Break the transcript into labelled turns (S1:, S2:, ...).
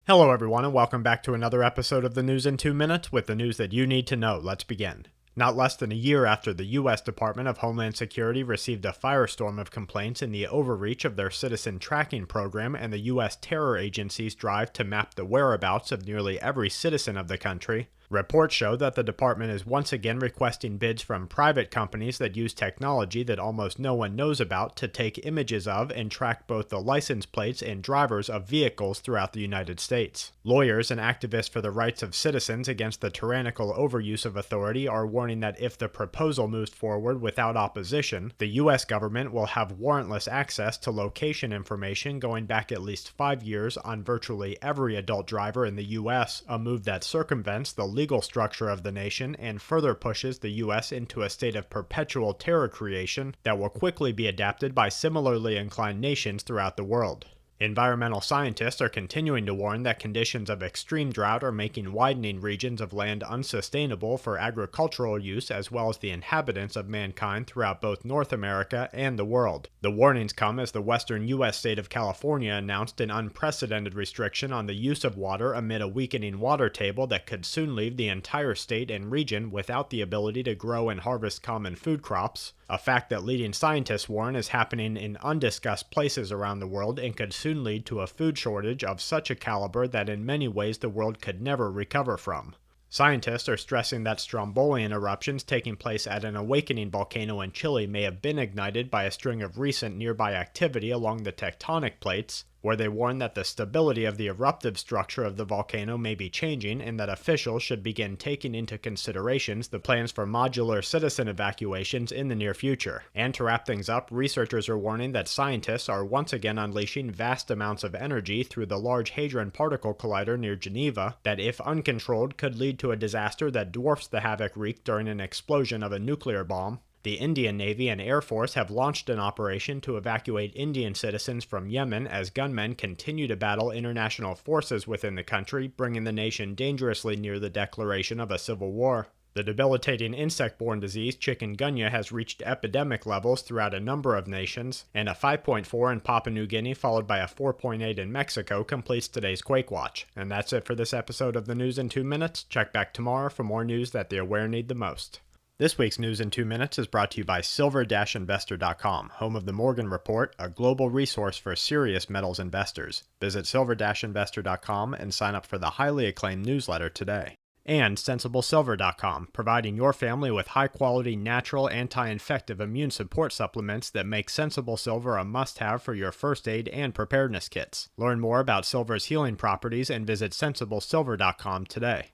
S1: Hello everyone and welcome back to another episode of the News in 2 Minutes with the news that you need to know. Let's begin. Not less than a year after the U.S. Department of Homeland Security received a firestorm of complaints in the overreach of their citizen tracking program and the U.S. terror agency's drive to map the whereabouts of nearly every citizen of the country, reports show that the department is once again requesting bids from private companies that use technology that almost no one knows about to take images of and track both the license plates and drivers of vehicles throughout the United States. Lawyers and activists for the rights of citizens against the tyrannical overuse of authority are warning that if the proposal moves forward without opposition, the U.S. government will have warrantless access to location information going back at least 5 years on virtually every adult driver in the U.S., a move that circumvents the legal structure of the nation and further pushes the U.S. into a state of perpetual terror creation that will quickly be adapted by similarly inclined nations throughout the world. Environmental scientists are continuing to warn that conditions of extreme drought are making widening regions of land unsustainable for agricultural use as well as the inhabitants of mankind throughout both North America and the world. The warnings come as the western U.S. state of California announced an unprecedented restriction on the use of water amid a weakening water table that could soon leave the entire state and region without the ability to grow and harvest common food crops, a fact that leading scientists warn is happening in undiscussed places around the world and could soon lead to a food shortage of such a caliber that in many ways the world could never recover from. Scientists are stressing that Strombolian eruptions taking place at an awakening volcano in Chile may have been ignited by a string of recent nearby activity along the tectonic plates, where they warn that the stability of the eruptive structure of the volcano may be changing and that officials should begin taking into considerations the plans for modular citizen evacuations in the near future. And to wrap things up, researchers are warning that scientists are once again unleashing vast amounts of energy through the Large Hadron Particle Collider near Geneva that, if uncontrolled, could lead to a disaster that dwarfs the havoc wreaked during an explosion of a nuclear bomb. The Indian Navy and Air Force have launched an operation to evacuate Indian citizens from Yemen as gunmen continue to battle international forces within the country, bringing the nation dangerously near the declaration of a civil war. The debilitating insect-borne disease chikungunya has reached epidemic levels throughout a number of nations, and a 5.4 in Papua New Guinea followed by a 4.8 in Mexico completes today's Quake Watch. And that's it for this episode of the News in 2 Minutes. Check back tomorrow for more news that the aware need the most. This week's News in 2 Minutes is brought to you by Silver-Investor.com, home of the Morgan Report, a global resource for serious metals investors. Visit Silver-Investor.com and sign up for the highly acclaimed newsletter today. And SensibleSilver.com, providing your family with high-quality, natural, anti-infective immune support supplements that make Sensible Silver a must-have for your first aid and preparedness kits. Learn more about silver's healing properties and visit SensibleSilver.com today.